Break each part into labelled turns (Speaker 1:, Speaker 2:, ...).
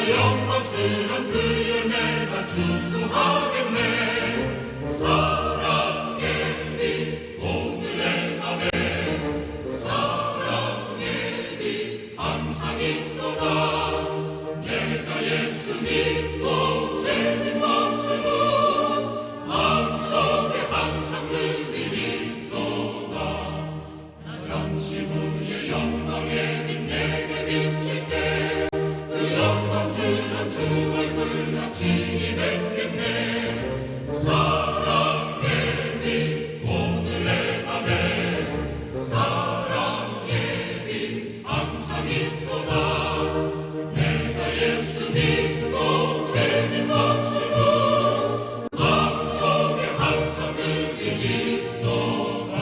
Speaker 1: 영광스런 그 열매가 주수하겠네. 사랑의 빛 오늘 내 맘에 사랑의 빛 항상 있도다. 내가 예수 믿고 죄진 모습은 마음속에 항상 그 빛이 있도다. 나 잠시 후에 영광의 빛 내게 비칠 때 영광스런 주 얼굴 같이 뵙겠네. 사랑의 빛 오늘 내 맘에 사랑의 빛 항상 있도다. 내가 예수 믿고 죄진 모습은 마음속에 항상 그 빛이 있도다.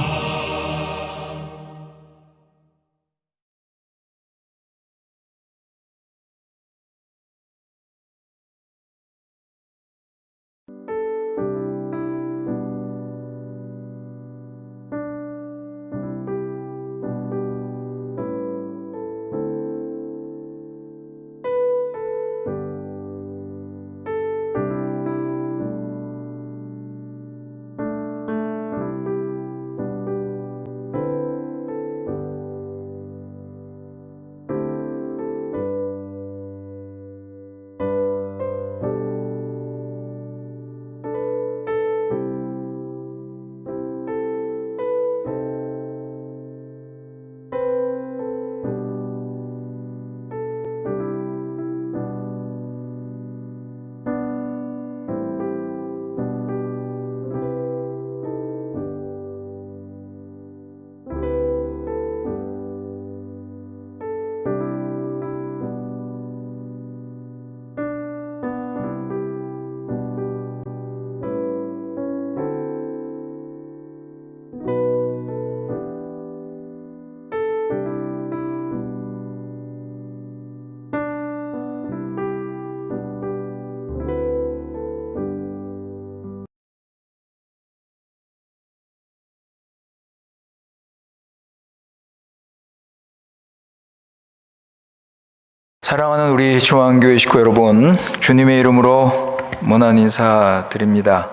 Speaker 2: 사랑하는 우리 중앙교회 식구 여러분, 주님의 이름으로 문안 인사드립니다.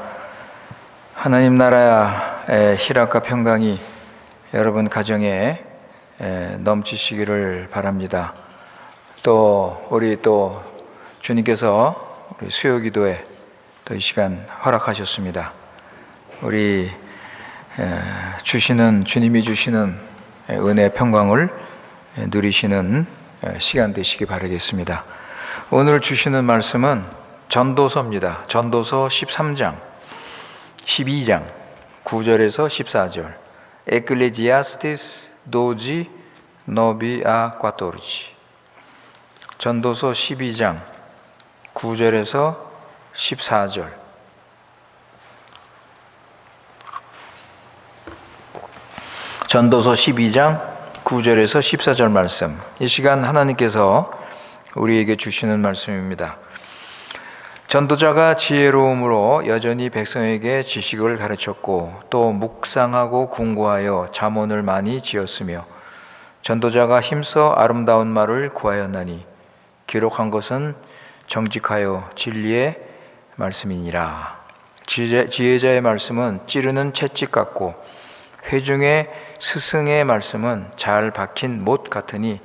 Speaker 2: 하나님 나라의 희락과 평강이 여러분 가정에 넘치시기를 바랍니다. 또 우리 주님께서 우리 수요기도에 또 이 시간 허락하셨습니다. 우리 주님이 주시는 은혜 평강을 누리시는 시간 되시기 바라겠습니다. 오늘 주시는 말씀은 전도서입니다. 전도서 13장, 12장, 9절에서 14절. 에클레지아스티스 12 novi a 14. 전도서 12장 9절에서 14절. 전도서 12장 9절에서 14절 말씀. 이 시간 하나님께서 우리에게 주시는 말씀입니다. 전도자가 지혜로움으로 여전히 백성에게 지식을 가르쳤고 또 묵상하고 궁구하여 잠언을 많이 지었으며 전도자가 힘써 아름다운 말을 구하였나니 기록한 것은 정직하여 진리의 말씀이니라. 지혜자의 말씀은 찌르는 채찍 같고 회중의 스승의 말씀은 잘 박힌 못 같으니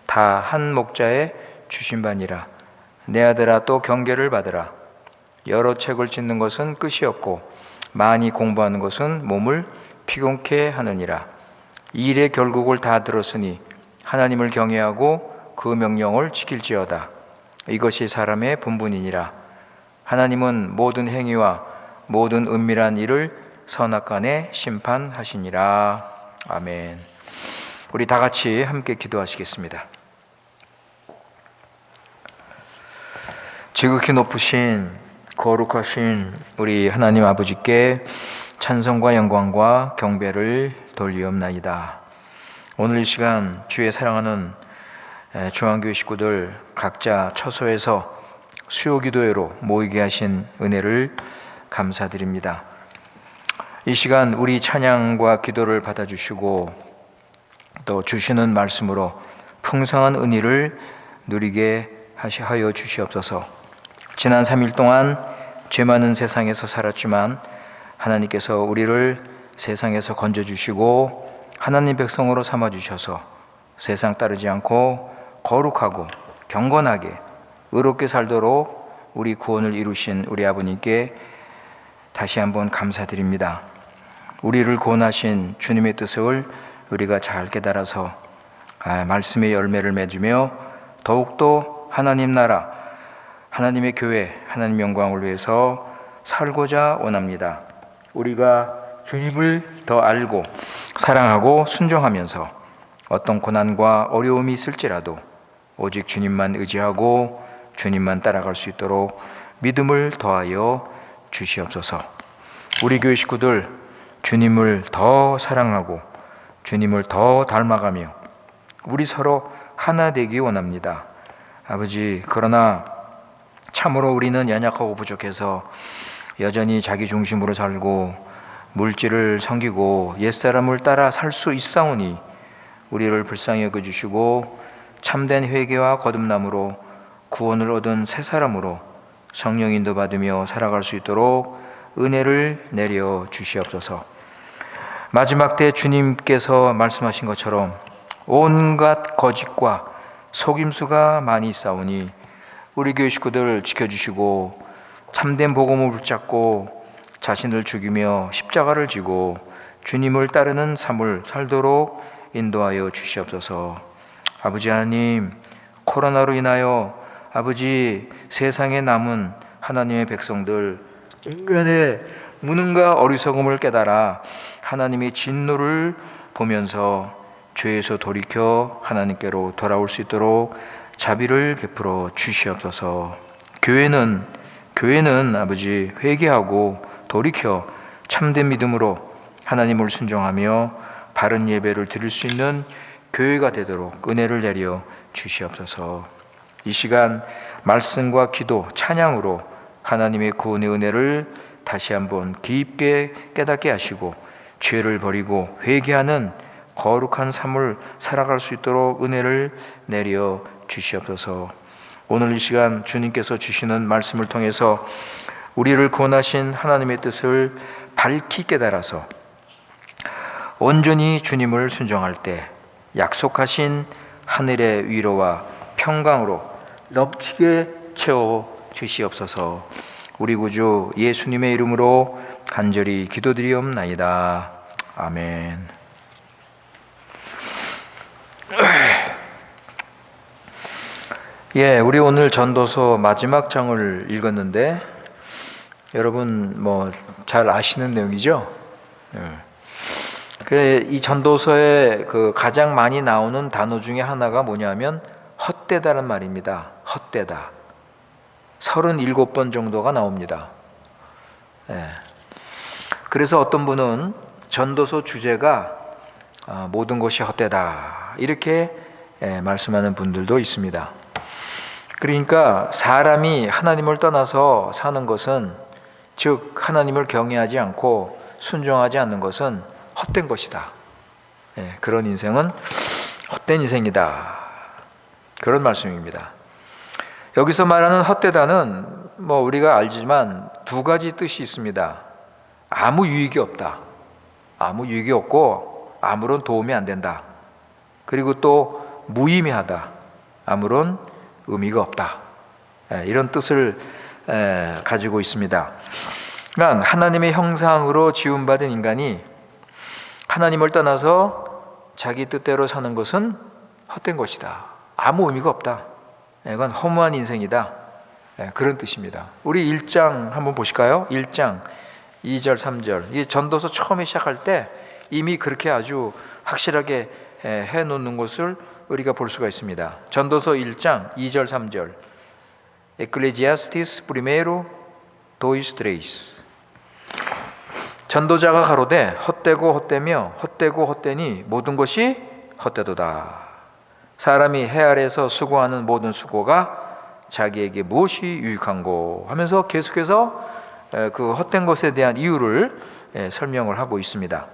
Speaker 2: 다 한 목자의 주신 바니라. 내 아들아, 또 경계를 받으라. 여러 책을 짓는 것은 끝이 없고 많이 공부하는 것은 몸을 피곤케 하느니라. 이 일의 결국을 다 들었으니 하나님을 경외하고 그 명령을 지킬지어다. 이것이 사람의 본분이니라. 하나님은 모든 행위와 모든 은밀한 일을 선악간에 심판하시니라. 아멘. 우리 다 같이 함께 기도하시겠습니다. 지극히 높으신 거룩하신 우리 하나님 아버지께 찬송과 영광과 경배를 돌리옵나이다. 오늘 이 시간 주의 사랑하는 중앙교회 식구들 각자 처소에서 수요기도회로 모이게 하신 은혜를 감사드립니다. 이 시간 우리 찬양과 기도를 받아주시고 또 주시는 말씀으로 풍성한 은혜를 누리게 하여 주시옵소서. 지난 3일 동안 죄 많은 세상에서 살았지만 하나님께서 우리를 세상에서 건져주시고 하나님 백성으로 삼아주셔서 세상 따르지 않고 거룩하고 경건하게 의롭게 살도록 우리 구원을 이루신 우리 아버님께 다시 한번 감사드립니다. 우리를 구원하신 주님의 뜻을 우리가 잘 깨달아서 말씀의 열매를 맺으며 더욱더 하나님 나라, 하나님의 교회, 하나님 영광을 위해서 살고자 원합니다. 우리가 주님을 더 알고 사랑하고 순종하면서 어떤 고난과 어려움이 있을지라도 오직 주님만 의지하고 주님만 따라갈 수 있도록 믿음을 더하여 주시옵소서. 우리 교회 식구들 주님을 더 사랑하고 주님을 더 닮아가며 우리 서로 하나 되기 원합니다. 아버지, 그러나 참으로 우리는 연약하고 부족해서 여전히 자기 중심으로 살고 물질을 섬기고 옛사람을 따라 살 수 있사오니 우리를 불쌍히 여겨주시고 참된 회개와 거듭남으로 구원을 얻은 새 사람으로 성령 인도받으며 살아갈 수 있도록 은혜를 내려 주시옵소서. 마지막 때 주님께서 말씀하신 것처럼 온갖 거짓과 속임수가 많이 있사오니 우리 교회 식구들 지켜주시고 참된 복음을 붙잡고 자신을 죽이며 십자가를 지고 주님을 따르는 삶을 살도록 인도하여 주시옵소서. 아버지 하나님, 코로나로 인하여 아버지 세상에 남은 하나님의 백성들 인간의 무능과 어리석음을 깨달아 하나님의 진노를 보면서 죄에서 돌이켜 하나님께로 돌아올 수 있도록 자비를 베풀어 주시옵소서. 교회는 아버지 회개하고 돌이켜 참된 믿음으로 하나님을 순종하며 바른 예배를 드릴 수 있는 교회가 되도록 은혜를 내려 주시옵소서. 이 시간 말씀과 기도, 찬양으로 하나님의 구원의 은혜를 다시 한번 깊게 깨닫게 하시고 죄를 버리고 회개하는 거룩한 삶을 살아갈 수 있도록 은혜를 내려 주시옵소서. 오늘 이 시간 주님께서 주시는 말씀을 통해서 우리를 구원하신 하나님의 뜻을 밝히 깨달아서 온전히 주님을 순종할 때 약속하신 하늘의 위로와 평강으로 넘치게 채워 주시옵소서. 우리 구주 예수님의 이름으로 간절히 기도드리옵나이다. 아멘. 우리 오늘 전도서 마지막 장을 읽었는데 여러분 잘 아시는 내용이죠? 그래, 이 전도서에 그 가장 많이 나오는 단어 중에 하나가 뭐냐면 헛되다는 말입니다. 헛되다. 37번 정도가 나옵니다. 예. 그래서 어떤 분은 전도서 주제가 모든 것이 헛되다 이렇게 말씀하는 분들도 있습니다. 그러니까 사람이 하나님을 떠나서 사는 것은, 즉 하나님을 경외하지 않고 순종하지 않는 것은 헛된 것이다. 그런 인생은 헛된 인생이다. 그런 말씀입니다. 여기서 말하는 헛되다는 뭐 우리가 알지만 두 가지 뜻이 있습니다. 아무 유익이 없다. 아무 유익이 없고 아무런 도움이 안 된다. 그리고 또 무의미하다. 아무런 의미가 없다. 이런 뜻을 가지고 있습니다. 그러니까 하나님의 형상으로 지음받은 인간이 하나님을 떠나서 자기 뜻대로 사는 것은 헛된 것이다. 아무 의미가 없다. 이건 허무한 인생이다. 그런 뜻입니다. 우리 1장 한번 보실까요? 1장 2절 3절. 이 전도서 처음에 시작할 때 이미 그렇게 아주 확실하게 해놓는 것을 우리가 볼 수가 있습니다. 전도서 1장 2절 3절. Ecclesiastes primero 2, 3. 전도자가 가로되 헛되고 헛되며 헛되고 헛되니 모든 것이 헛되도다. 사람이 해 아래에서 수고하는 모든 수고가 자기에게 무엇이 유익한고 하면서 계속해서 그 헛된 것에 대한 이유를 설명을 하고 있습니다.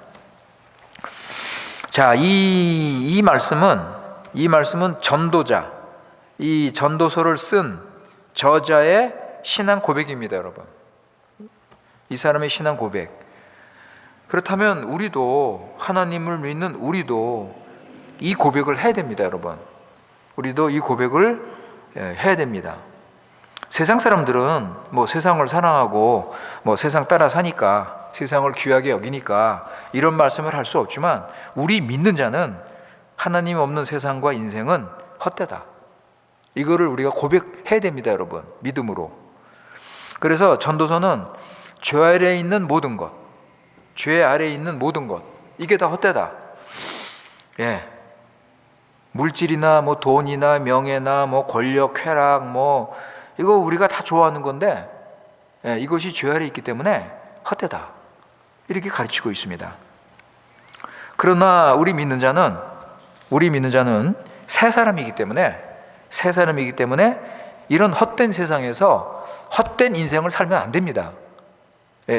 Speaker 2: 자, 이 말씀은 전도자, 이 전도서를 쓴 저자의 신앙 고백입니다, 여러분. 이 사람의 신앙 고백. 그렇다면 우리도, 하나님을 믿는 우리도 이 고백을 해야 됩니다, 여러분. 우리도 이 고백을 해야 됩니다. 세상 사람들은 뭐 세상을 사랑하고 뭐 세상 따라 사니까, 세상을 귀하게 여기니까 이런 말씀을 할 수 없지만, 우리 믿는 자는 하나님 없는 세상과 인생은 헛되다. 이거를 우리가 고백해야 됩니다, 여러분. 믿음으로. 그래서 전도서는 죄 아래에 있는 모든 것, 죄 아래에 있는 모든 것, 이게 다 헛되다. 물질이나 뭐 돈이나 명예나 뭐 권력, 쾌락, 뭐 이거 우리가 다 좋아하는 건데, 이것이 죄 아래에 있기 때문에 헛되다. 이렇게 가르치고 있습니다. 그러나 우리 믿는 자는 새 사람이기 때문에 이런 헛된 세상에서 헛된 인생을 살면 안 됩니다.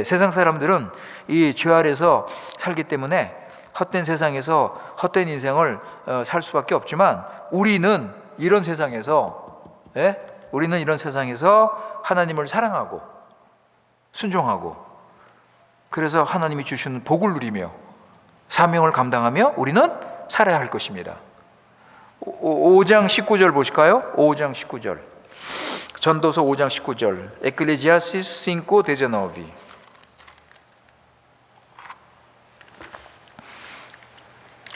Speaker 2: 세상 사람들은 이 죄 아래에서 살기 때문에 헛된 세상에서 헛된 인생을 살 수밖에 없지만, 우리는 이런 세상에서 하나님을 사랑하고 순종하고, 그래서 하나님이 주시는 복을 누리며 사명을 감당하며 우리는 살아야 할 것입니다. 5장 19절 보실까요? 5장 19절. 전도서 5장 19절. Ecclesiastes 5:19.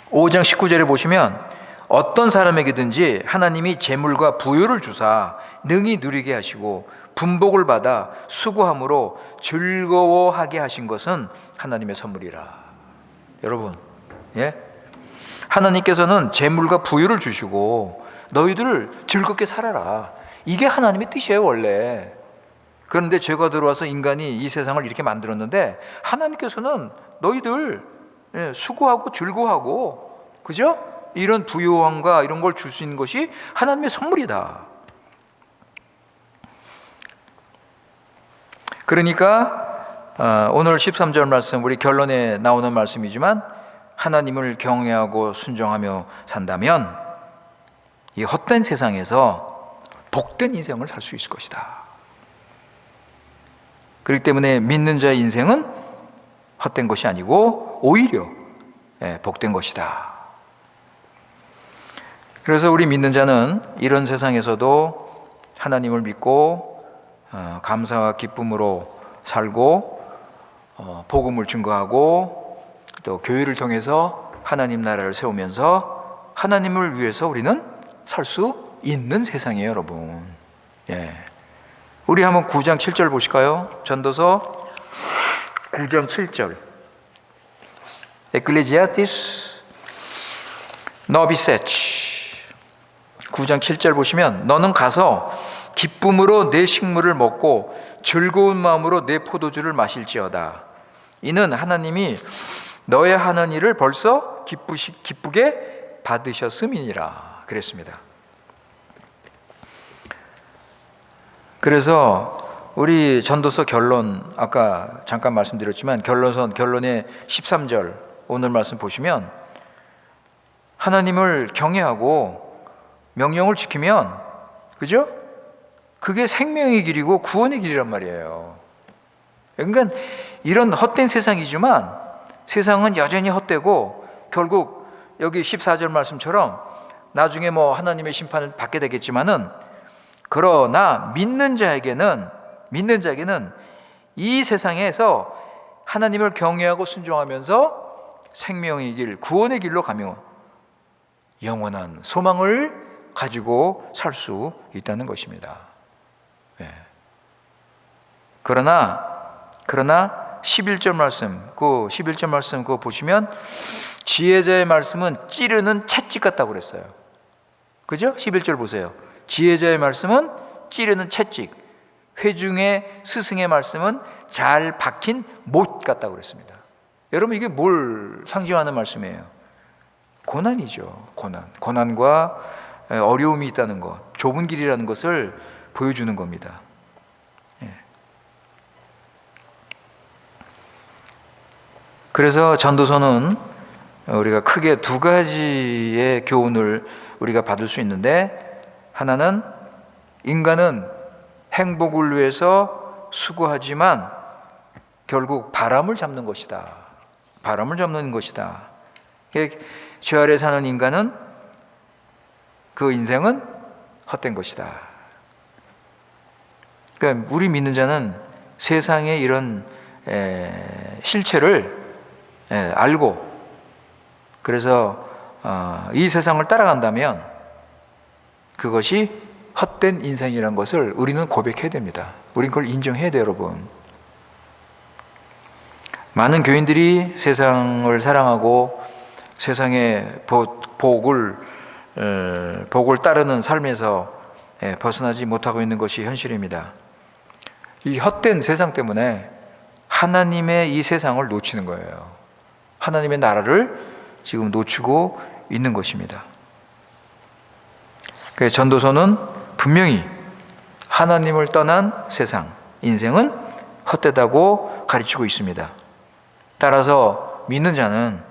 Speaker 2: 5장 19절에 보시면, 어떤 사람에게든지 하나님이 재물과 부요를 주사 능히 누리게 하시고 분복을 받아 수고함으로 즐거워하게 하신 것은 하나님의 선물이라. 여러분, 하나님께서는 재물과 부요를 주시고 너희들을 즐겁게 살아라. 이게 하나님의 뜻이에요, 원래. 그런데 죄가 들어와서 인간이 이 세상을 이렇게 만들었는데, 하나님께서는 너희들 수고하고 즐거워하고, 그죠? 이런 부요함과 이런 걸 줄 수 있는 것이 하나님의 선물이다. 그러니까 오늘 13절 말씀, 우리 결론에 나오는 말씀이지만, 하나님을 경외하고 순종하며 산다면 이 헛된 세상에서 복된 인생을 살 수 있을 것이다. 그렇기 때문에 믿는 자의 인생은 헛된 것이 아니고 오히려 복된 것이다. 그래서 우리 믿는 자는 이런 세상에서도 하나님을 믿고 감사와 기쁨으로 살고, 복음을 증거하고, 또 교회를 통해서 하나님 나라를 세우면서 하나님을 위해서 우리는 살 수 있는 세상이에요, 여러분. 우리 한번 9장 7절 보실까요? 전도서 9장 7절. 에클레지아티스 너비세치 9장 7절 보시면 너는 가서 기쁨으로 내 식물을 먹고 즐거운 마음으로 내 포도주를 마실지어다. 이는 하나님이 너의 하는 일을 벌써 기쁘게 받으셨음이니라 그랬습니다. 그래서 우리 전도서 결론 아까 잠깐 말씀드렸지만 결론의 13절 오늘 말씀 보시면 하나님을 경외하고 명령을 지키면 그죠? 그게 생명의 길이고 구원의 길이란 말이에요. 그러니까 이런 헛된 세상이지만 세상은 여전히 헛되고 결국 여기 14절 말씀처럼 나중에 뭐 하나님의 심판을 받게 되겠지만은 그러나 믿는 자에게는 이 세상에서 하나님을 경외하고 순종하면서 생명의 길, 구원의 길로 가며 영원한 소망을 가지고 살 수 있다는 것입니다. 그러나 11절 말씀, 그 11절 말씀 그거 보시면 지혜자의 말씀은 찌르는 채찍 같다고 그랬어요. 그죠? 11절 보세요. 지혜자의 말씀은 찌르는 채찍, 회중의 스승의 말씀은 잘 박힌 못 같다고 그랬습니다. 여러분 이게 뭘 상징하는 말씀이에요? 고난이죠. 고난과 어려움이 있다는 것, 좁은 길이라는 것을 보여주는 겁니다. 그래서 전도서는 우리가 크게 두 가지의 교훈을 우리가 받을 수 있는데 하나는 인간은 행복을 위해서 수고하지만 결국 바람을 잡는 것이다. 바람을 잡는 것이다. 저 아래 사는 인간은 그 인생은 헛된 것이다. 그러니까 우리 믿는 자는 세상의 이런 실체를 알고 그래서 이 세상을 따라간다면 그것이 헛된 인생이라는 것을 우리는 고백해야 됩니다. 우리는 그걸 인정해야 돼요, 여러분. 많은 교인들이 세상을 사랑하고 세상의 복을 따르는 삶에서 벗어나지 못하고 있는 것이 현실입니다. 이 헛된 세상 때문에 하나님의 이 세상을 놓치는 거예요. 하나님의 나라를 지금 놓치고 있는 것입니다. 그래서 전도서는 분명히 하나님을 떠난 세상, 인생은 헛되다고 가르치고 있습니다. 따라서 믿는 자는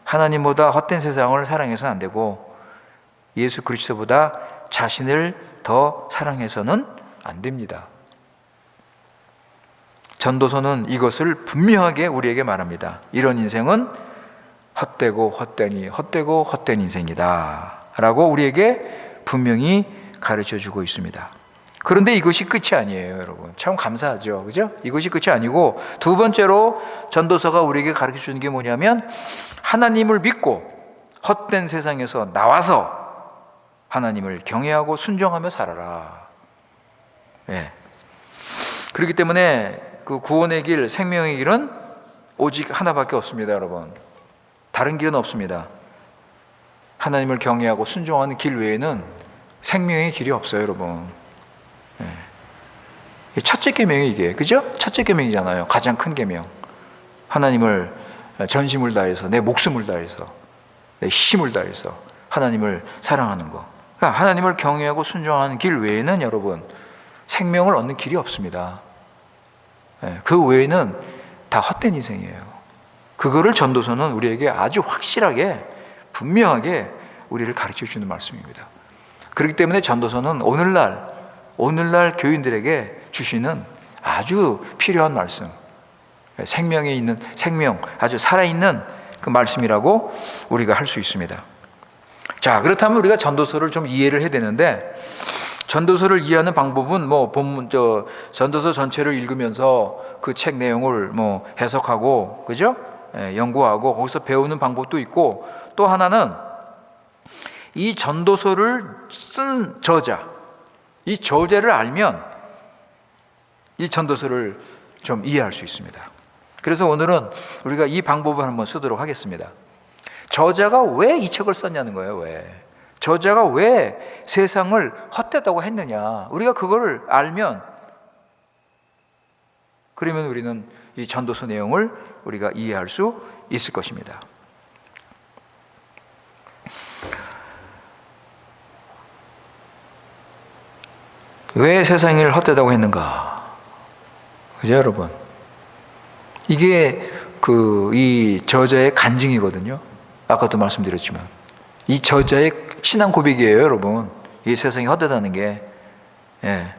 Speaker 2: 하나님보다 헛된 세상을 사랑해서는 안 되고 예수 그리스도보다 자신을 더 사랑해서는 안 됩니다. 전도서는 이것을 분명하게 우리에게 말합니다. 이런 인생은 헛되고 헛된 인생이다 라고 우리에게 분명히 가르쳐주고 있습니다. 그런데 이것이 끝이 아니에요, 여러분. 참 감사하죠, 그죠? 이것이 끝이 아니고 두 번째로 전도서가 우리에게 가르쳐주는 게 뭐냐면 하나님을 믿고 헛된 세상에서 나와서 하나님을 경외하고 순종하며 살아라. 그렇기 때문에 그 구원의 길, 생명의 길은 오직 하나밖에 없습니다, 여러분. 다른 길은 없습니다. 하나님을 경외하고 순종하는 길 외에는 생명의 길이 없어요, 여러분. 첫째 계명이 이게, 그죠? 첫째 계명이잖아요. 가장 큰 계명. 하나님을 전심을 다해서, 내 목숨을 다해서, 내 힘을 다해서 하나님을 사랑하는 거. 그러니까 하나님을 경외하고 순종하는 길 외에는 여러분 생명을 얻는 길이 없습니다. 그 외에는 다 헛된 인생이에요. 그거를 전도서는 우리에게 아주 확실하게 분명하게 우리를 가르쳐주는 말씀입니다. 그렇기 때문에 전도서는 오늘날 교인들에게 주시는 아주 필요한 말씀, 생명에 있는 생명, 아주 살아있는 그 말씀이라고 우리가 할 수 있습니다. 자, 그렇다면 우리가 전도서를 좀 이해를 해야 되는데 전도서를 이해하는 방법은 전도서 전체를 읽으면서 그 책 내용을 해석하고, 그죠? 연구하고 거기서 배우는 방법도 있고, 또 하나는 이 전도서를 쓴 저자, 이 저자를 알면 이 전도서를 좀 이해할 수 있습니다. 그래서 오늘은 우리가 이 방법을 한번 쓰도록 하겠습니다. 저자가 왜 이 책을 썼냐는 거예요. 왜? 저자가 왜 세상을 헛되다고 했느냐. 우리가 그거를 알면, 그러면 우리는 이 전도서 내용을 우리가 이해할 수 있을 것입니다. 왜 세상을 헛되다고 했는가? 그죠, 여러분? 이게 이 저자의 간증이거든요. 아까도 말씀드렸지만 이 저자의 신앙 고백이에요, 여러분. 이 세상이 헛되다는 게. 예.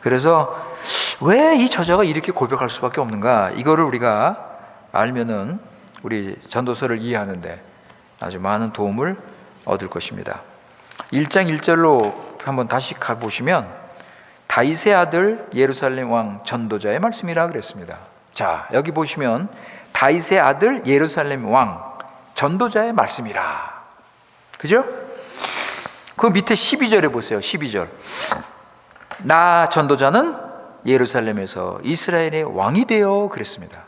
Speaker 2: 그래서 왜 이 저자가 이렇게 고백할 수밖에 없는가? 이거를 우리가 알면은 우리 전도서를 이해하는데 아주 많은 도움을 얻을 것입니다. 1장 1절로 한번 다시 가보시면 다윗의 아들 예루살렘 왕 전도자의 말씀이라 그랬습니다. 자, 여기 보시면 다윗의 아들 예루살렘 왕 전도자의 말씀이라. 그죠? 그 밑에 12절에 보세요. 12절. 나 전도자는 예루살렘에서 이스라엘의 왕이 되어 그랬습니다.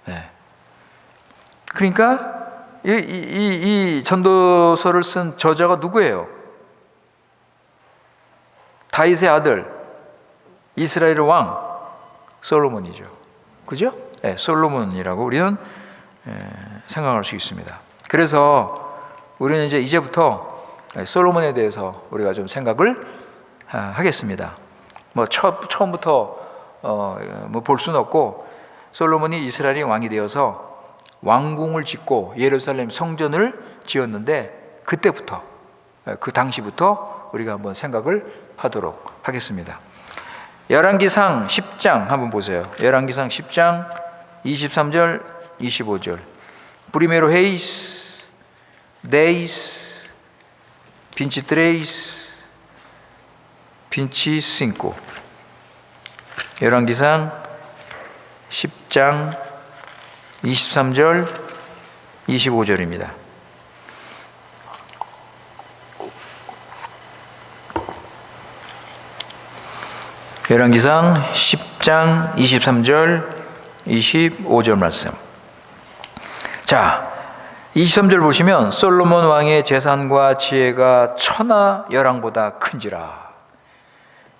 Speaker 2: 네. 그러니까 이 전도서를 쓴 저자가 누구예요? 다윗의 아들 이스라엘의 왕 솔로몬이죠. 그죠? 네, 솔로몬이라고 우리는 생각할 수 있습니다. 그래서 우리는 이제부터 솔로몬에 대해서 우리가 좀 생각을 하겠습니다. 뭐 처음부터 뭐 볼 수는 없고, 솔로몬이 이스라엘의 왕이 되어서 왕궁을 짓고 예루살렘 성전을 지었는데 그때부터, 그 당시부터 우리가 한번 생각을 하도록 하겠습니다. 열왕기상 10장 한번 보세요. 열왕기상 10장 23절 25절. Primero reis 10, 23, 25. 열왕기상 10장 23절 25절입니다. 열왕기상 10장 23절 25절 말씀. 자, 23절 보시면 솔로몬 왕의 재산과 지혜가 천하 열왕보다 큰지라.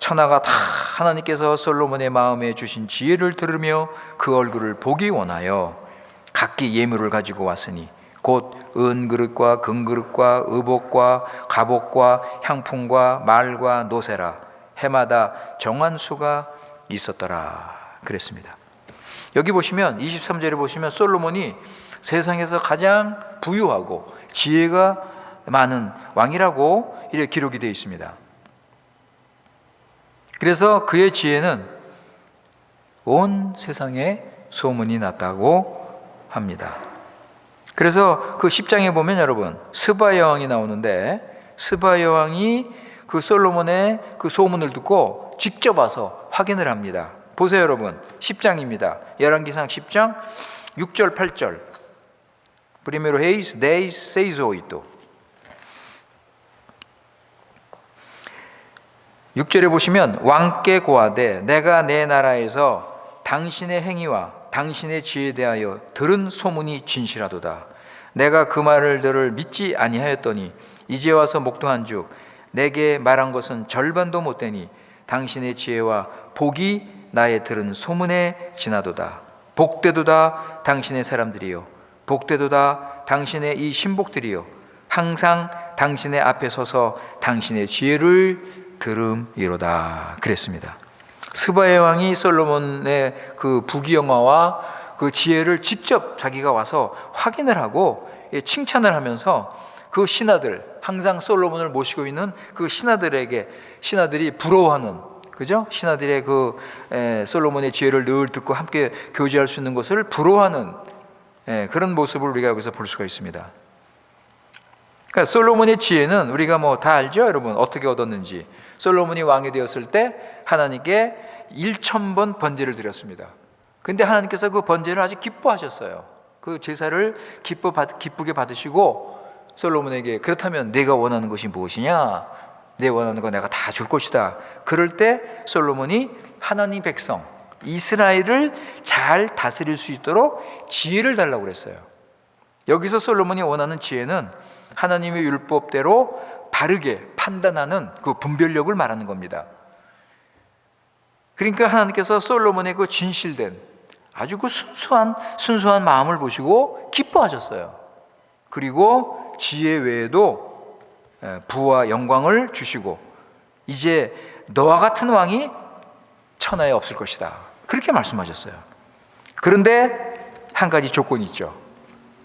Speaker 2: 천하가 다 하나님께서 솔로몬의 마음에 주신 지혜를 들으며 그 얼굴을 보기 원하여 각기 예물을 가지고 왔으니 곧 은그릇과 금그릇과 의복과 갑옷과 향품과 말과 노새라. 해마다 정한 수가 있었더라 그랬습니다. 여기 보시면 23절에 보시면 솔로몬이 세상에서 가장 부유하고 지혜가 많은 왕이라고 이렇게 기록이 되어 있습니다. 그래서 그의 지혜는 온 세상에 소문이 났다고 합니다. 그래서 그 10장에 보면 여러분 스바 여왕이 나오는데, 스바 여왕이 그 솔로몬의 그 소문을 듣고 직접 와서 확인을 합니다. 보세요, 여러분. 10장입니다. 열왕기상 10장 6절 8절. Primero reis 10, 6, 8. 6절에 보시면 왕께 고하되 내가 내 나라에서 당신의 행위와 당신의 지혜에 대하여 들은 소문이 진실하도다. 내가 그 말을 들을 믿지 아니하였더니 이제 와서 목도한즉 내게 말한 것은 절반도 못되니 당신의 지혜와 복이 나의 들은 소문에 지나도다. 복되도다 당신의 사람들이요, 복되도다 당신의 이 신복들이요, 항상 당신의 앞에 서서 당신의 지혜를 들음이로다 그랬습니다. 스바의 왕이 솔로몬의 그 부귀영화와 그 지혜를 직접 자기가 와서 확인을 하고 칭찬을 하면서 그 신하들, 항상 솔로몬을 모시고 있는 그 신하들에게, 신하들이 부러워하는, 그죠? 신하들의 그 솔로몬의 지혜를 늘 듣고 함께 교제할 수 있는 것을 부러워하는 그런 모습을 우리가 여기서 볼 수가 있습니다. 그러니까 솔로몬의 지혜는 우리가 뭐 다 알죠, 여러분. 어떻게 얻었는지. 솔로몬이 왕이 되었을 때 하나님께 1000번 번제를 드렸습니다. 근데 하나님께서 그 번제를 아주 기뻐하셨어요. 그 제사를 기쁘게 받으시고 솔로몬에게 그렇다면 내가 원하는 것이 무엇이냐? 내 원하는 거 내가 다 줄 것이다. 그럴 때 솔로몬이 하나님 백성, 이스라엘을 잘 다스릴 수 있도록 지혜를 달라고 그랬어요. 여기서 솔로몬이 원하는 지혜는 하나님의 율법대로 바르게 판단하는 그 분별력을 말하는 겁니다. 그러니까 하나님께서 솔로몬의 그 진실된 아주 그 순수한 마음을 보시고 기뻐하셨어요. 그리고 지혜 외에도 부와 영광을 주시고 이제 너와 같은 왕이 천하에 없을 것이다, 그렇게 말씀하셨어요. 그런데 한 가지 조건이 있죠.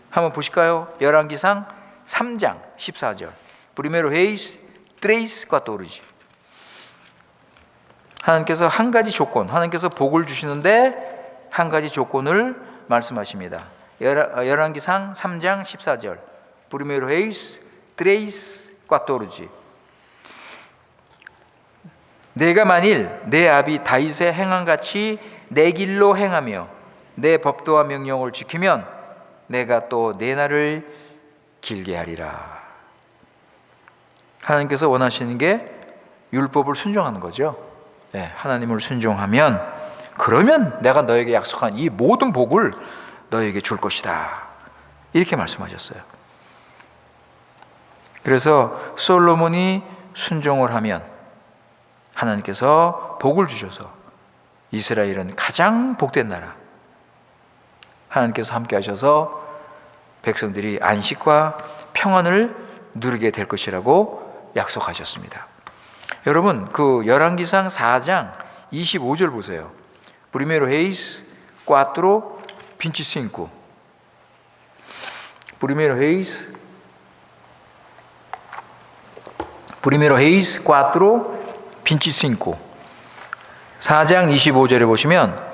Speaker 2: 한번 보실까요? 열왕기상 3장 14절. Primero reis 3:14. 하나님께서 한 가지 조건, 하나님께서 복을 주시는데 한 가지 조건을 말씀하십니다. 열왕기상 3장 14절. Primero reis 3:14. 내가 만일 내 아비 다윗의 행함같이 내 길로 행하며 내 법도와 명령을 지키면 내가 또 내 날을 길게 하리라. 하나님께서 원하시는 게 율법을 순종하는 거죠. 네, 하나님을 순종하면 그러면 내가 너에게 약속한 이 모든 복을 너에게 줄 것이다, 이렇게 말씀하셨어요. 그래서 솔로몬이 순종을 하면 하나님께서 복을 주셔서 이스라엘은 가장 복된 나라, 하나님께서 함께 하셔서 백성들이 안식과 평안을 누리게 될 것이라고 약속하셨습니다. 여러분, 그 열왕기상 4장 25절 보세요. Primero reis 4:25. Primero reis 4:25. 4장 25절에 보시면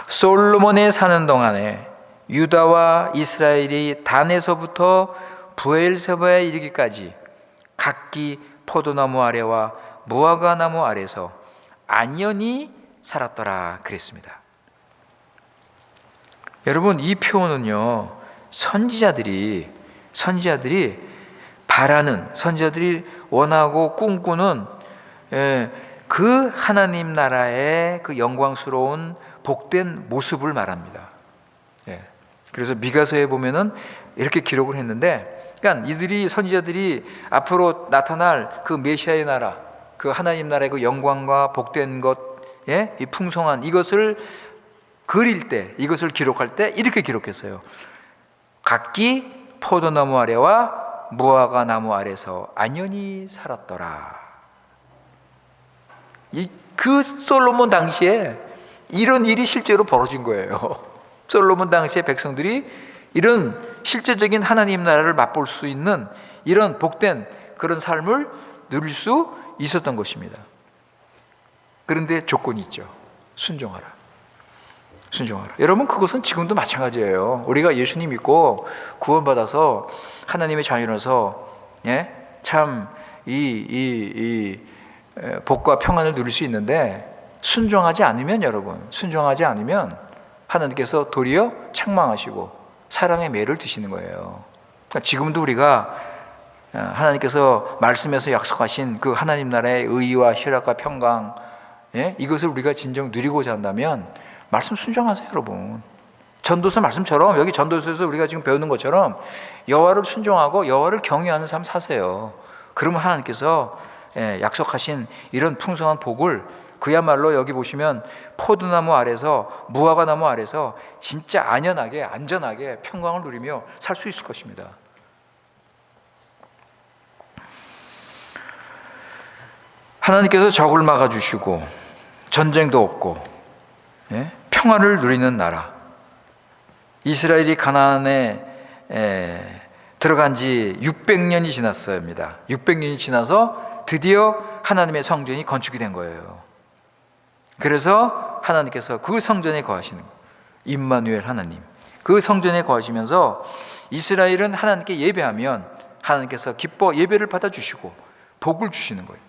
Speaker 2: 솔로몬의 사는 동안에 유다와 이스라엘이 단에서부터 브엘세바에 이르기까지 각기 포도나무 아래와 무화과 나무 아래서 안연히 살았더라 그랬습니다. 여러분, 이 표현은요, 선지자들이 바라는, 선지자들이 원하고 꿈꾸는 그 하나님 나라의 그 영광스러운 복된 모습을 말합니다. 그래서 미가서에 보면은 이렇게 기록을 했는데, 그러니까 이들이, 선지자들이 앞으로 나타날 그 메시아의 나라, 그 하나님 나라의 그 영광과 복된 것, 이 풍성한 이것을 그릴 때, 이것을 기록할 때 이렇게 기록했어요. 각기 포도나무 아래와 무화과 나무 아래서 안연히 살았더라. 그 솔로몬 당시에 이런 일이 실제로 벌어진 거예요. 솔로몬 당시에 백성들이 이런 실제적인 하나님 나라를 맛볼 수 있는 이런 복된 그런 삶을 누릴 수 있었던 것입니다. 그런데 조건이 있죠. 순종하라. 여러분, 그것은 지금도 마찬가지예요. 우리가 예수님 믿고 구원받아서 하나님의 자녀로서 참 이 복과 평안을 누릴 수 있는데, 순종하지 않으면, 여러분, 하나님께서 도리어 책망하시고 사랑의 매를 드시는 거예요. 그러니까 지금도 우리가 하나님께서 말씀에서 약속하신 그 하나님 나라의 의와 희락과 평강, 이것을 우리가 진정 누리고자 한다면 말씀 순종하세요, 여러분. 전도서 말씀처럼, 여기 전도서에서 우리가 지금 배우는 것처럼 여호와를 순종하고 여호와를 경외하는 삶 사세요. 그러면 하나님께서 약속하신 이런 풍성한 복을, 그야말로 여기 보시면 포도나무 아래서, 무화과 나무 아래서 진짜 안연하게, 안전하게 평강을 누리며 살 수 있을 것입니다. 하나님께서 적을 막아주시고 전쟁도 없고 평화를 누리는 나라, 이스라엘이 가나안에 들어간 지 600년이 지났습니다. 600년이 지나서 드디어 하나님의 성전이 건축이 된 거예요. 그래서 하나님께서 그 성전에 거하시는 거예요. 임마누엘 하나님, 그 성전에 거하시면서 이스라엘은 하나님께 예배하면 하나님께서 기뻐 예배를 받아주시고 복을 주시는 거예요.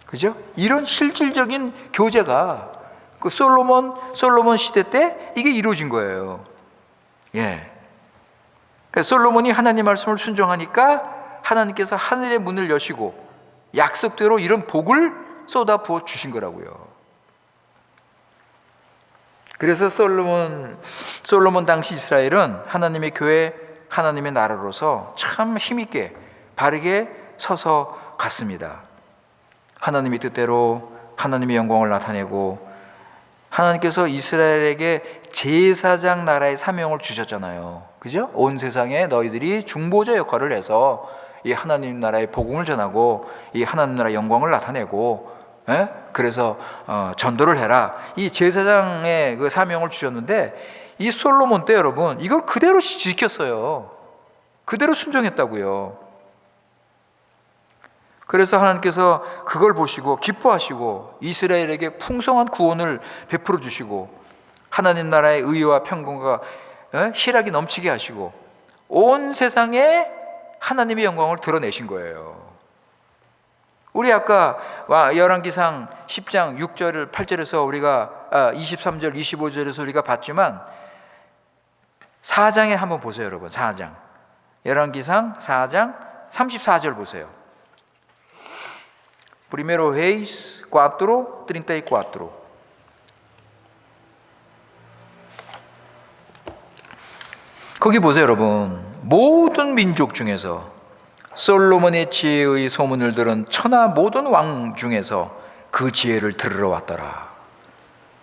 Speaker 2: 그죠? 이런 실질적인 교제가 그 솔로몬 시대 때 이게 이루어진 거예요. 그러니까 솔로몬이 하나님 말씀을 순종하니까 하나님께서 하늘의 문을 여시고 약속대로 이런 복을 쏟아 부어 주신 거라고요. 그래서 솔로몬 당시 이스라엘은 하나님의 교회, 하나님의 나라로서 참 힘있게 바르게 서서 갔습니다. 하나님의 뜻대로 하나님의 영광을 나타내고, 하나님께서 이스라엘에게 제사장 나라의 사명을 주셨잖아요. 그죠? 온 세상에 너희들이 중보자 역할을 해서 이 하나님 나라의 복음을 전하고 이 하나님 나라의 영광을 나타내고, 그래서 전도를 해라. 이 제사장의 그 사명을 주셨는데, 이 솔로몬 때 여러분 이걸 그대로 지켰어요. 그대로 순종했다고요. 그래서 하나님께서 그걸 보시고 기뻐하시고 이스라엘에게 풍성한 구원을 베풀어 주시고, 하나님 나라의 의와 평강과 희락이 넘치게 하시고, 온 세상에 하나님의 영광을 드러내신 거예요. 우리 아까 열왕기상 10장 6절 8절에서 우리가 23절 25절에서 우리가 봤지만, 4장에 한번 보세요 여러분. 4장 열왕기상 4장 34절 보세요. Primero Reis 4:34. 거기 보세요 여러분. 모든 민족 중에서 솔로몬의 지혜의 소문을 들은 천하 모든 왕 중에서 그 지혜를 들으러 왔더라.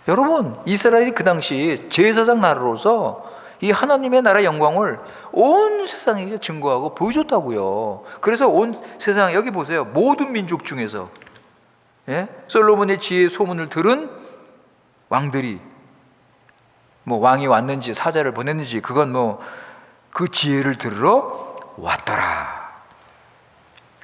Speaker 2: 여러분, 이스라엘이 그 당시 제사장 나라로서 이 하나님의 나라 영광을 온 세상에게 증거하고 보여줬다고요. 그래서 온 세상, 여기 보세요. 모든 민족 중에서 솔로몬의 지혜의 소문을 들은 왕들이, 왕이 왔는지 사자를 보냈는지 그건 그 지혜를 들으러 왔더라.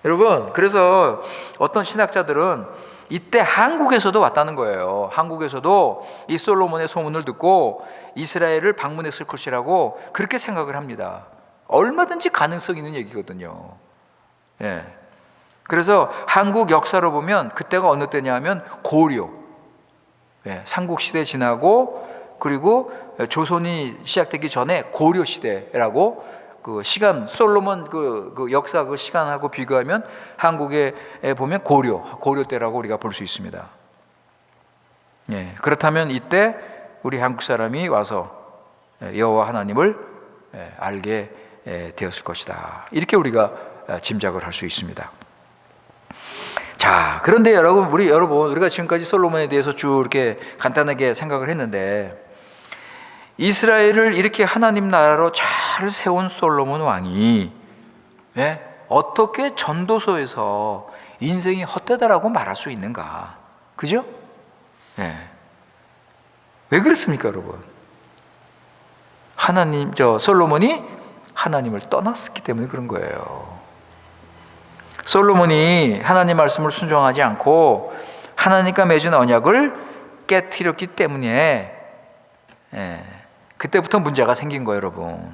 Speaker 2: 여러분, 그래서 어떤 신학자들은 이때 한국에서도 왔다는 거예요. 한국에서도 이 솔로몬의 소문을 듣고 이스라엘을 방문했을 것이라고 그렇게 생각을 합니다. 얼마든지 가능성 있는 얘기거든요. 그래서 한국 역사로 보면 그때가 어느 때냐 하면 고려, 삼국시대 지나고, 그리고 조선이 시작되기 전에 고려 시대라고, 그 시간, 솔로몬 그 역사 그 시간하고 비교하면 한국에 보면 고려 때라고 우리가 볼 수 있습니다. 그렇다면 이때 우리 한국 사람이 와서 여호와 하나님을 알게 되었을 것이다. 이렇게 우리가 짐작을 할 수 있습니다. 자, 그런데 여러분, 우리가 지금까지 솔로몬에 대해서 쭉 이렇게 간단하게 생각을 했는데, 이스라엘을 이렇게 하나님 나라로 잘 세운 솔로몬 왕이 어떻게 전도서에서 인생이 헛되다라고 말할 수 있는가? 그죠? 왜 그렇습니까, 여러분? 솔로몬이 하나님을 떠났기 때문에 그런 거예요. 솔로몬이 하나님 말씀을 순종하지 않고 하나님과 맺은 언약을 깨트렸기 때문에 그때부터 문제가 생긴 거예요, 여러분.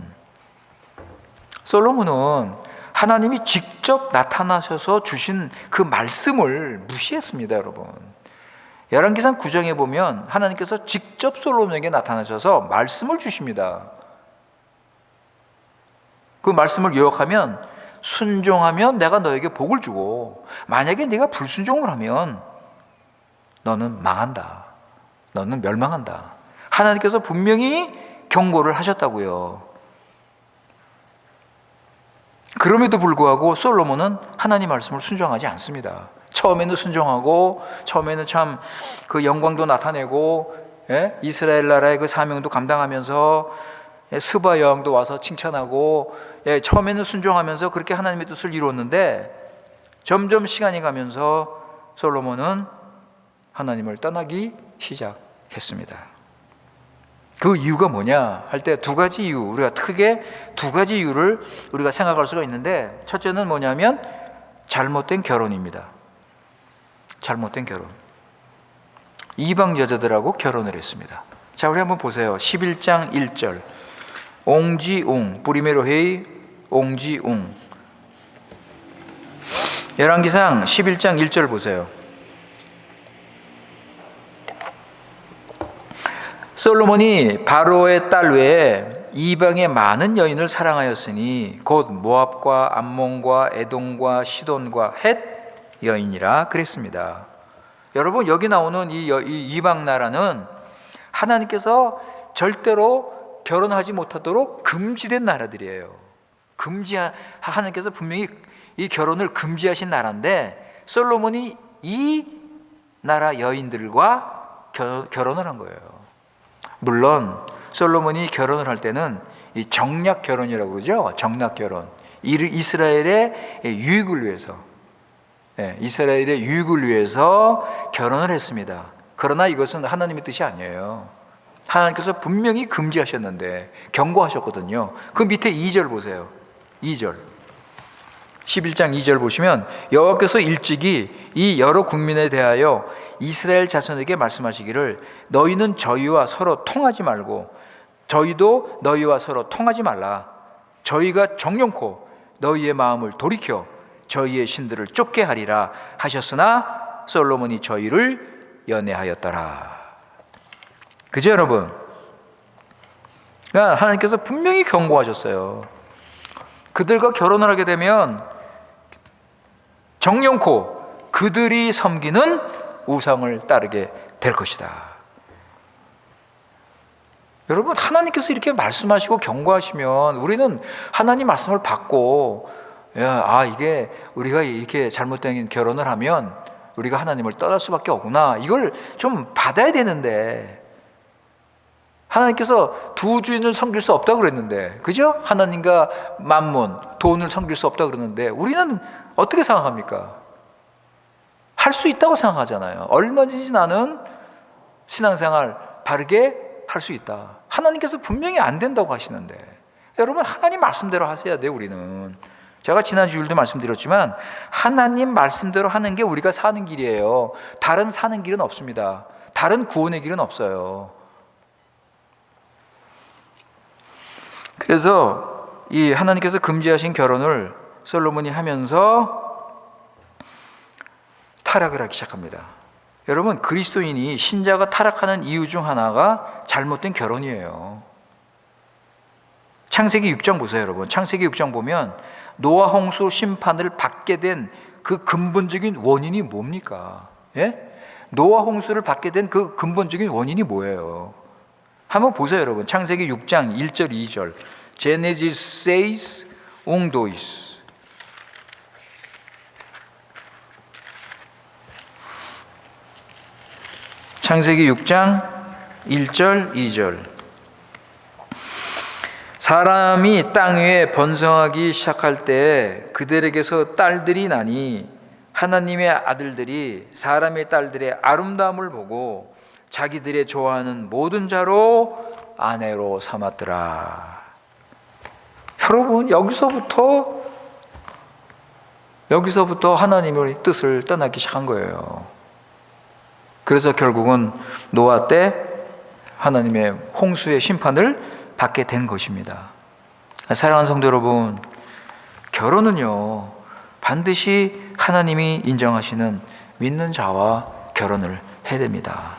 Speaker 2: 솔로몬은 하나님이 직접 나타나셔서 주신 그 말씀을 무시했습니다, 여러분. 열왕기상 9장에 보면 하나님께서 직접 솔로몬에게 나타나셔서 말씀을 주십니다. 그 말씀을 요약하면, 순종하면 내가 너에게 복을 주고, 만약에 네가 불순종을 하면 너는 망한다. 너는 멸망한다. 하나님께서 분명히 경고를 하셨다고요. 그럼에도 불구하고 솔로몬은 하나님 말씀을 순종하지 않습니다. 처음에는 순종하고, 처음에는 참 그 영광도 나타내고, 이스라엘 나라의 그 사명도 감당하면서 스바 여왕도 와서 칭찬하고, 처음에는 순종하면서 그렇게 하나님의 뜻을 이루었는데, 점점 시간이 가면서 솔로몬은 하나님을 떠나기 시작했습니다. 그 이유가 뭐냐 할 때 두 가지 이유, 우리가 크게 두 가지 이유를 우리가 생각할 수가 있는데, 첫째는 뭐냐면 잘못된 결혼입니다. 잘못된 결혼. 이방 여자들하고 결혼을 했습니다. 자, 우리 한번 보세요. 11장 1절. 옹지웅, 브리메로 헤이 옹지웅. 열왕기상 11장 1절 보세요. 솔로몬이 바로의 딸 외에 이방의 많은 여인을 사랑하였으니 곧 모압과 암몬과 에돔과 시돈과 헷 여인이라 그랬습니다. 여러분, 여기 나오는 이 이방 나라는 하나님께서 절대로 결혼하지 못하도록 금지된 나라들이에요. 하나님께서 분명히 이 결혼을 금지하신 나라인데 솔로몬이 이 나라 여인들과 결혼을 한 거예요. 물론 솔로몬이 결혼을 할 때는 이 정략 결혼이라고 그러죠. 정략 결혼. 이스라엘의 유익을 위해서, 이스라엘의 유익을 위해서 결혼을 했습니다. 그러나 이것은 하나님의 뜻이 아니에요. 하나님께서 분명히 금지하셨는데 경고하셨거든요. 그 밑에 2절 보세요. 2절 11장 2절 보시면 여호와께서 일찍이 이 여러 국민에 대하여 이스라엘 자손에게 말씀하시기를 너희는 저희와 서로 통하지 말고 저희도 너희와 서로 통하지 말라. 저희가 정령코 너희의 마음을 돌이켜 저희의 신들을 쫓게 하리라 하셨으나 솔로몬이 저희를 연애하였더라. 그죠 여러분? 그러니까 하나님께서 분명히 경고하셨어요. 그들과 결혼을 하게 되면 정령코 그들이 섬기는 우상을 따르게 될 것이다. 여러분, 하나님께서 이렇게 말씀하시고 경고하시면 우리는 하나님 말씀을 받고 이게 우리가 이렇게 잘못된 결혼을 하면 우리가 하나님을 떠날 수밖에 없구나, 이걸 좀 받아야 되는데, 하나님께서 두 주인을 섬길 수 없다고 그랬는데, 그죠? 하나님과 만몬, 돈을 섬길 수 없다고 그랬는데 우리는 어떻게 생각합니까? 할 수 있다고 생각하잖아요. 얼마든지 나는 신앙생활 바르게 할 수 있다. 하나님께서 분명히 안 된다고 하시는데, 여러분, 하나님 말씀대로 하셔야 돼요. 우리는, 제가 지난 주일도 말씀드렸지만 하나님 말씀대로 하는 게 우리가 사는 길이에요. 다른 사는 길은 없습니다. 다른 구원의 길은 없어요. 그래서 이 하나님께서 금지하신 결혼을 솔로몬이 하면서 타락을 하기 시작합니다. 여러분, 그리스도인이 신자가 타락하는 이유 중 하나가 잘못된 결혼이에요. 창세기 6장 보세요. 여러분, 창세기 6장 보면 노아 홍수 심판을 받게 된 그 근본적인 원인이 뭡니까? 노아 홍수를 받게 된 그 근본적인 원인이 뭐예요? 한번 보세요. 여러분, 창세기 6장 1절 2절 Genesis says 웅도이스. 창세기 6장 1절 2절 사람이 땅 위에 번성하기 시작할 때 그들에게서 딸들이 나니 하나님의 아들들이 사람의 딸들의 아름다움을 보고 자기들의 좋아하는 모든 자로 아내로 삼았더라. 여러분, 여기서부터 하나님의 뜻을 떠나기 시작한 거예요. 그래서 결국은 노아 때 하나님의 홍수의 심판을 받게 된 것입니다. 사랑하는 성도 여러분, 결혼은요, 반드시 하나님이 인정하시는 믿는 자와 결혼을 해야 됩니다.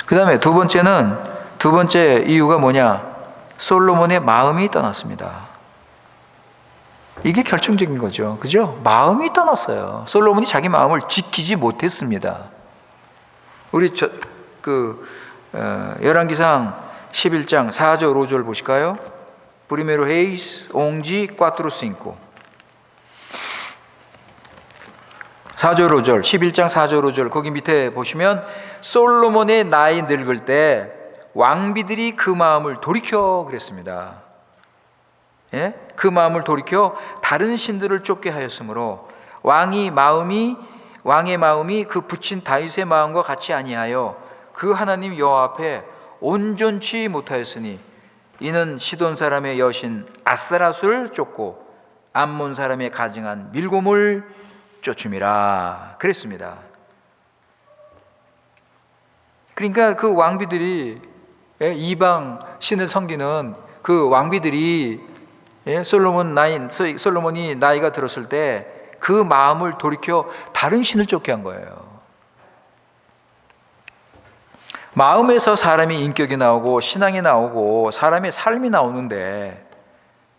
Speaker 2: 그 다음에 두 번째 이유가 뭐냐? 솔로몬의 마음이 떠났습니다. 이게 결정적인 거죠. 그죠? 마음이 떠났어요. 솔로몬이 자기 마음을 지키지 못했습니다. 우리 열왕기상 11장 4절 5절 보실까요? Primero reis 11:4-5 4절 5절 11장 4절 5절 거기 밑에 보시면 솔로몬의 나이 늙을 때 왕비들이 그 마음을 돌이켜 그랬습니다. 그 마음을 돌이켜 다른 신들을 쫓게 하였으므로 왕의 마음이 그 부친 다윗의 마음과 같이 아니하여 그 하나님 여호와 앞에 온전치 못하였으니 이는 시돈 사람의 여신 아스라수를 쫓고 암몬 사람의 가증한 밀곰을 쫓음이라 그랬습니다. 그러니까 그 왕비들이, 이방 신을 섬기는 그 왕비들이 솔로몬이 나이가 들었을 때 그 마음을 돌이켜 다른 신을 쫓게 한 거예요. 마음에서 사람의 인격이 나오고 신앙이 나오고 사람의 삶이 나오는데,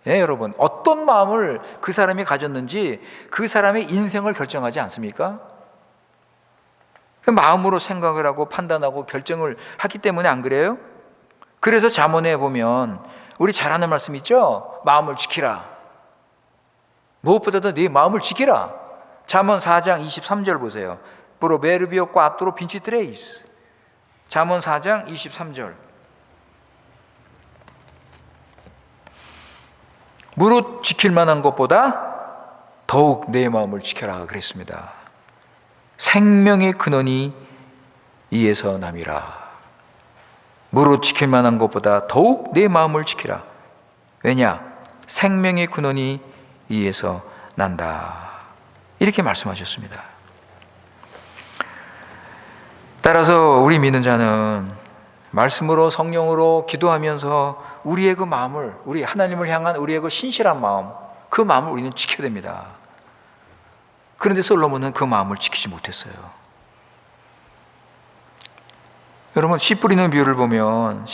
Speaker 2: 여러분, 어떤 마음을 그 사람이 가졌는지 그 사람의 인생을 결정하지 않습니까? 마음으로 생각을 하고 판단하고 결정을 하기 때문에 안 그래요? 그래서 잠언에 보면 우리 잘 아는 말씀 있죠? 마음을 지키라. 무엇보다도 네 마음을 지키라. 잠언 4장 23절 보세요. Proverbio 4:23. 잠언 4장 23절. 무릇 지킬 만한 것보다 더욱 내 마음을 지켜라 그랬습니다. 생명의 근원이 이에서 남이라. 무릇 지킬 만한 것보다 더욱 내 마음을 지키라. 왜냐? 생명의 근원이 이에서 난다. 이렇게 말씀하셨습니다. 따라서 우리 믿는 자는 말씀으로 성령으로 기도하면서 우리의 그 마음을, 우리 하나님을 향한 우리의 그 신실한 마음, 그 마음을 우리는 지켜야 됩니다. 그런데 솔로몬은 그 마음을 지키지 못했어요. 여러분, 씨 뿌리는 비유를 보면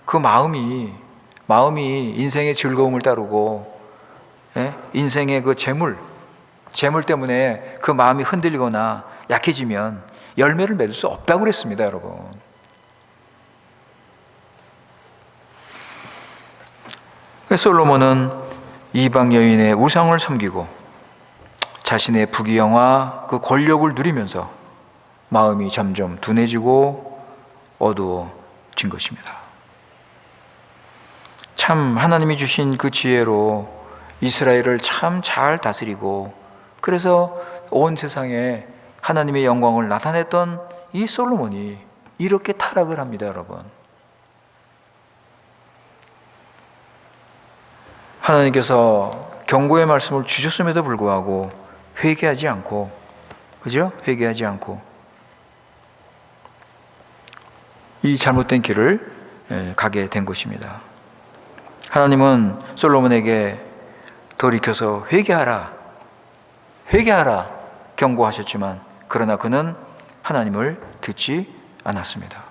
Speaker 2: 그 마음이 인생의 즐거움을 따르고, 인생의 그 재물 때문에 그 마음이 흔들리거나 약해지면 열매를 맺을 수 없다고 그랬습니다, 여러분. 솔로몬은 이방 여인의 우상을 섬기고 자신의 부귀영화, 그 권력을 누리면서 마음이 점점 둔해지고 어두워진 것입니다. 참 하나님이 주신 그 지혜로 이스라엘을 참 잘 다스리고, 그래서 온 세상에 하나님의 영광을 나타냈던 이 솔로몬이 이렇게 타락을 합니다, 여러분. 하나님께서 경고의 말씀을 주셨음에도 불구하고 회개하지 않고, 그죠? 회개하지 않고 이 잘못된 길을 가게 된 것입니다. 하나님은 솔로몬에게 돌이켜서 회개하라 경고하셨지만, 그러나 그는 하나님을 듣지 않았습니다.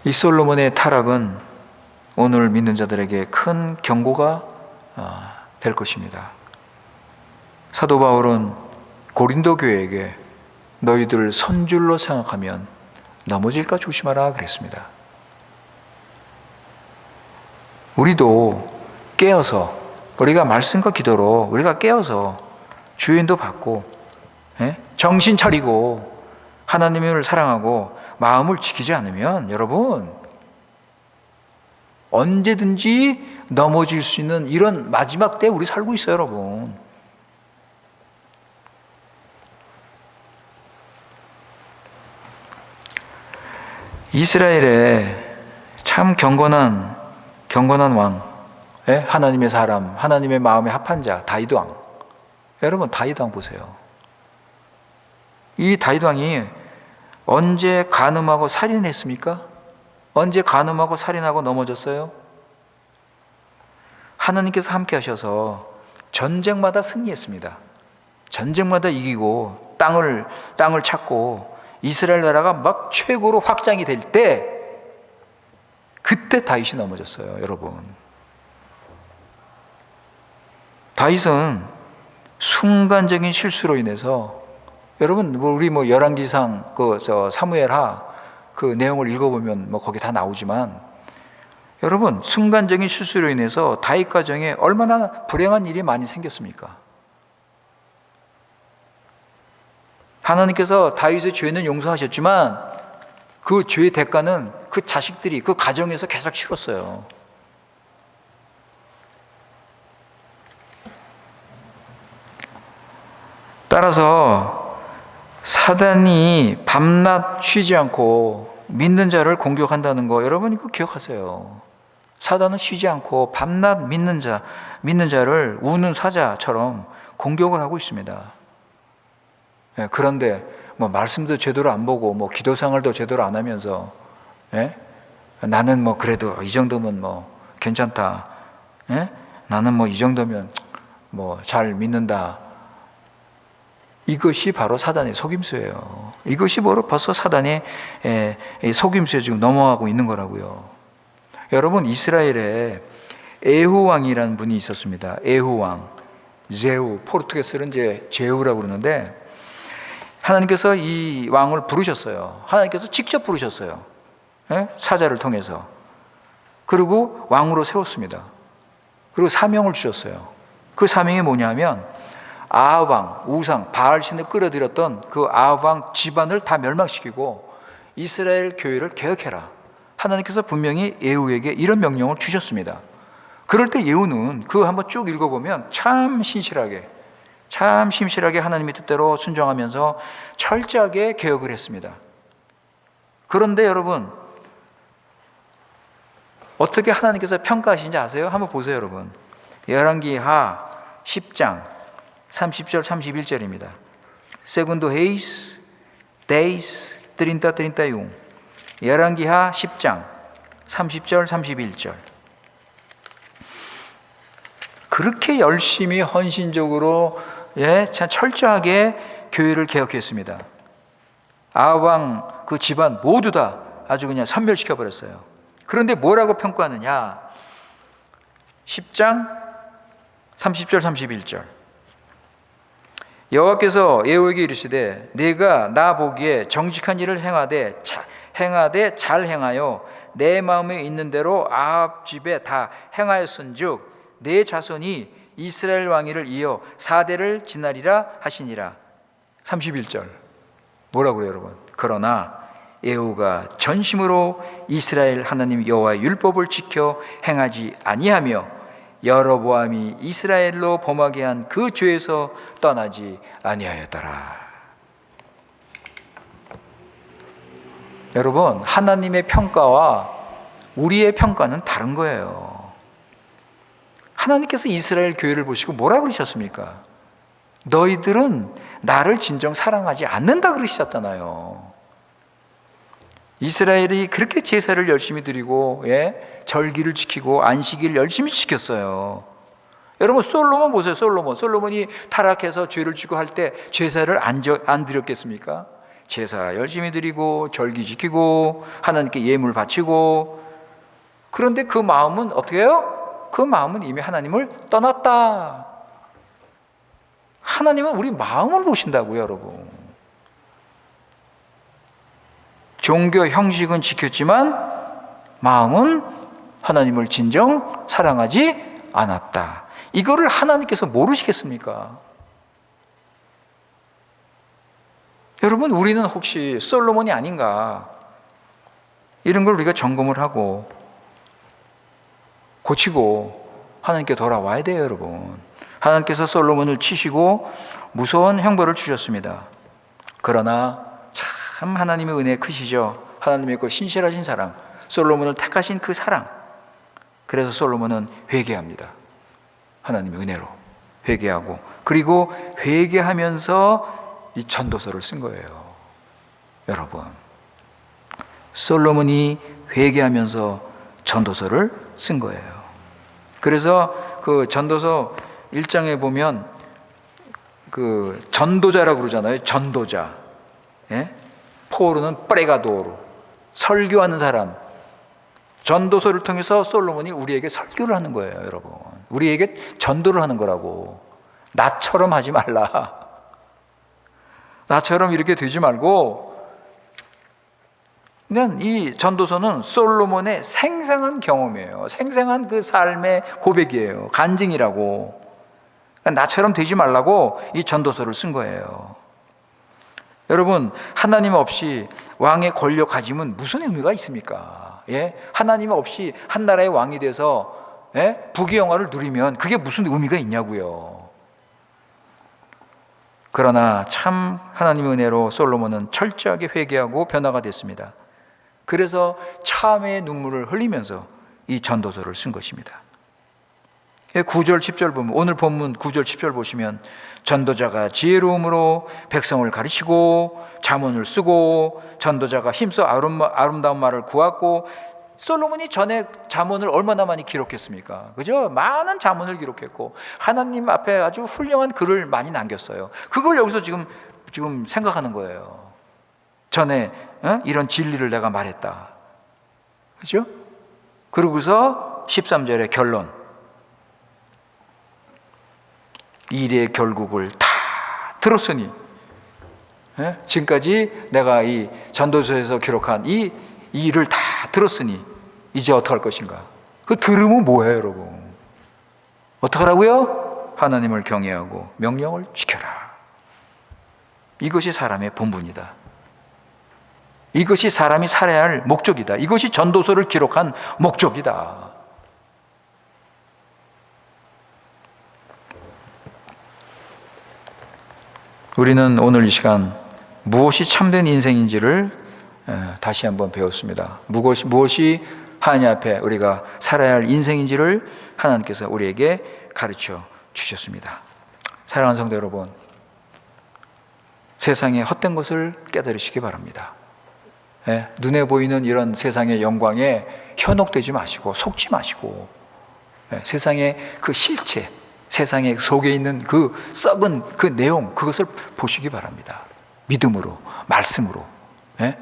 Speaker 2: 이 솔로몬의 타락은 오늘 믿는 자들에게 큰 경고가 될 것입니다. 사도 바울은 고린도 교회에게 너희들 선줄로 생각하면 넘어질까 조심하라 그랬습니다. 우리도 깨어서, 우리가 말씀과 기도로 우리가 깨어서 주인도 받고, 정신 차리고 하나님을 사랑하고 마음을 지키지 않으면 여러분 언제든지 넘어질 수 있는 이런 마지막 때에 우리 살고 있어요, 여러분. 이스라엘에 참 경건한 왕, 하나님의 사람, 하나님의 마음에 합한 자, 다윗 왕. 여러분, 다윗 왕 보세요. 이 다윗 왕이 언제 간음하고 살인을 했습니까? 언제 간음하고 살인하고 넘어졌어요? 하나님께서 함께 하셔서 전쟁마다 승리했습니다. 전쟁마다 이기고 땅을 찾고 이스라엘 나라가 막 최고로 확장이 될 때, 그때 다윗이 넘어졌어요, 여러분. 다윗은 순간적인 실수로 인해서, 여러분 우리 열왕기상 사무엘하 그 내용을 읽어보면 거기 다 나오지만, 여러분 순간적인 실수로 인해서 다윗 가정에 얼마나 불행한 일이 많이 생겼습니까? 하나님께서 다윗의 죄는 용서하셨지만 그 죄의 대가는 그 자식들이 그 가정에서 계속 치렀어요. 따라서 사단이 밤낮 쉬지 않고 믿는 자를 공격한다는 거, 여러분 이거 기억하세요. 사단은 쉬지 않고 밤낮 믿는 자를 우는 사자처럼 공격을 하고 있습니다. 그런데 말씀도 제대로 안 보고 기도생활도 제대로 안 하면서, 나는 그래도 이 정도면 괜찮다, 나는 이 정도면 잘 믿는다. 이것이 바로 사단의 속임수예요. 이것이 바로 벌써 사단의 속임수에 지금 넘어가고 있는 거라고요. 여러분, 이스라엘에 에후 왕이라는 분이 있었습니다. 에후 왕, 제후, 포르투게스는 이제 제후라고 그러는데, 하나님께서 이 왕을 부르셨어요. 하나님께서 직접 부르셨어요. 예? 사자를 통해서. 그리고 왕으로 세웠습니다. 그리고 사명을 주셨어요. 그 사명이 뭐냐면 아합왕, 우상, 바알신을 끌어들였던 그 아합왕 집안을 다 멸망시키고 이스라엘 교회를 개혁해라. 하나님께서 분명히 예후에게 이런 명령을 주셨습니다. 그럴 때 예후는 그거 한번 쭉 읽어보면 참 신실하게 하나님의 뜻대로 순종하면서 철저하게 개혁을 했습니다. 그런데 여러분, 어떻게 하나님께서 평가하시는지 아세요? 한번 보세요, 여러분. 열왕기하 10장 30절 31절입니다. Segundo Reis 10, 30, 열왕기하 10장 30절 31절. 그렇게 열심히 헌신적으로 참 철저하게 교회를 개혁했습니다. 아합왕 그 집안 모두 다 아주 그냥 섬멸시켜버렸어요. 그런데 뭐라고 평가하느냐? 10장 30절 31절. 여호와께서 예후에게 이르시되 내가 나 보기에 정직한 일을 행하되 잘 행하여 내 마음에 있는 대로 아합 집에 다 행하였은즉 내 자손이 이스라엘 왕위를 이어 4대를 지나리라 하시니라. 31절 뭐라고 그래요, 여러분? 그러나 예후가 전심으로 이스라엘 하나님 여호와의 율법을 지켜 행하지 아니하며 여로보암이 이스라엘로 범하게 한 그 죄에서 떠나지 아니하였더라. 여러분, 하나님의 평가와 우리의 평가는 다른 거예요. 하나님께서 이스라엘 교회를 보시고 뭐라 그러셨습니까? 너희들은 나를 진정 사랑하지 않는다 그러셨잖아요. 이스라엘이 그렇게 제사를 열심히 드리고 절기를 지키고 안식일을 열심히 지켰어요. 여러분, 솔로몬 보세요. 솔로몬이 타락해서 죄를 지고 할 때 제사를 안 드렸겠습니까? 제사 열심히 드리고 절기 지키고 하나님께 예물 바치고. 그런데 그 마음은 어떻게 해요? 그 마음은 이미 하나님을 떠났다. 하나님은 우리 마음을 보신다고요, 여러분. 종교 형식은 지켰지만 마음은 하나님을 진정 사랑하지 않았다. 이거를 하나님께서 모르시겠습니까? 여러분, 우리는 혹시 솔로몬이 아닌가? 이런 걸 우리가 점검을 하고 고치고 하나님께 돌아와야 돼요, 여러분. 하나님께서 솔로몬을 치시고 무서운 형벌을 주셨습니다. 그러나 참 하나님의 은혜 크시죠. 하나님의 그 신실하신 사랑, 솔로몬을 택하신 그 사랑. 그래서 솔로몬은 회개합니다. 하나님의 은혜로 회개하고, 그리고 회개하면서 이 전도서를 쓴 거예요. 여러분, 솔로몬이 회개하면서 전도서를 쓴 거예요. 그래서 그 전도서 1장에 보면 그 전도자라고 그러잖아요. 전도자. 포르는 프레가도르, 설교하는 사람. 전도서를 통해서 솔로몬이 우리에게 설교를 하는 거예요, 여러분. 우리에게 전도를 하는 거라고. 나처럼 하지 말라. 나처럼 이렇게 되지 말고. 그냥 이 전도서는 솔로몬의 생생한 경험이에요. 생생한 그 삶의 고백이에요. 간증이라고. 그러니까 나처럼 되지 말라고 이 전도서를 쓴 거예요. 여러분, 하나님 없이 왕의 권력 가짐은 무슨 의미가 있습니까? 하나님 없이 한 나라의 왕이 돼서 부귀영화를 누리면 그게 무슨 의미가 있냐고요. 그러나 참 하나님의 은혜로 솔로몬은 철저하게 회개하고 변화가 됐습니다. 그래서 참회의 눈물을 흘리면서 이 전도서를 쓴 것입니다. 9절 10절 보면, 오늘 본문 9절 10절 보시면 전도자가 지혜로움으로 백성을 가르치고 잠언을 쓰고 전도자가 힘써 아름다운 말을 구하고. 솔로몬이 전에 잠언을 얼마나 많이 기록했습니까? 그죠? 많은 잠언을 기록했고 하나님 앞에 아주 훌륭한 글을 많이 남겼어요. 그걸 여기서 지금 생각하는 거예요. 전에 이런 진리를 내가 말했다. 그죠? 그러고서 13절의 결론. 일의 결국을 다 들었으니 예? 지금까지 내가 이 전도서에서 기록한 이 일을 다 들었으니 이제 어떡할 것인가? 그 들으면 뭐예요, 여러분? 어떡하라고요? 하나님을 경외하고 명령을 지켜라. 이것이 사람의 본분이다. 이것이 사람이 살아야 할 목적이다. 이것이 전도서를 기록한 목적이다. 우리는 오늘 이 시간 무엇이 참된 인생인지를 다시 한번 배웠습니다. 무엇이 하나님 앞에 우리가 살아야 할 인생인지를 하나님께서 우리에게 가르쳐 주셨습니다. 사랑하는 성도 여러분, 세상의 헛된 것을 깨달으시기 바랍니다. 눈에 보이는 이런 세상의 영광에 현혹되지 마시고 속지 마시고 세상의 그 실체, 세상의 속에 있는 그 썩은 그 내용, 그것을 보시기 바랍니다. 믿음으로, 말씀으로,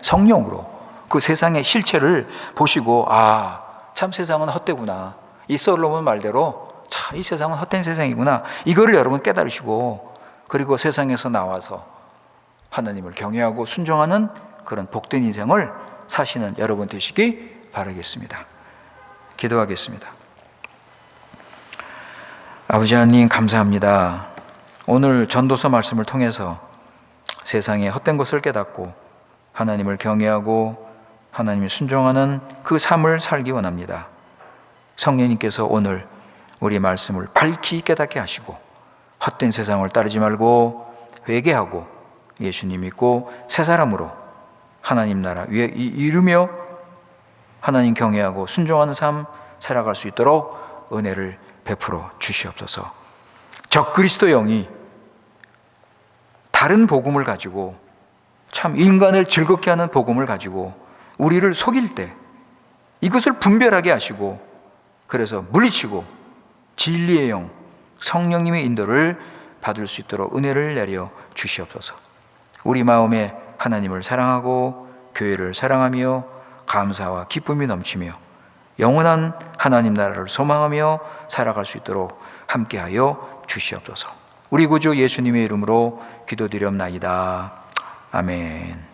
Speaker 2: 성령으로 그 세상의 실체를 보시고, 아, 참 세상은 헛되구나. 이 솔로몬 말대로 참 이 세상은 헛된 세상이구나. 이거를 여러분 깨달으시고, 그리고 세상에서 나와서 하나님을 경외하고 순종하는 그런 복된 인생을 사시는 여러분 되시기 바라겠습니다. 기도하겠습니다. 아버지 하나님, 감사합니다. 오늘 전도서 말씀을 통해서 세상의 헛된 것을 깨닫고 하나님을 경외하고 하나님을 순종하는 그 삶을 살기 원합니다. 성령님께서 오늘 우리 말씀을 밝히 깨닫게 하시고 헛된 세상을 따르지 말고 회개하고 예수님 믿고 새 사람으로 하나님 나라 위에 이루며 하나님 경외하고 순종하는 삶 살아갈 수 있도록 은혜를 베풀어 주시옵소서. 적그리스도 영이 다른 복음을 가지고, 참 인간을 즐겁게 하는 복음을 가지고 우리를 속일 때 이것을 분별하게 하시고, 그래서 물리치고 진리의 영 성령님의 인도를 받을 수 있도록 은혜를 내려 주시옵소서. 우리 마음에 하나님을 사랑하고 교회를 사랑하며 감사와 기쁨이 넘치며 영원한 하나님 나라를 소망하며 살아갈 수 있도록 함께하여 주시옵소서. 우리 구주 예수님의 이름으로 기도드렸나이다. 아멘.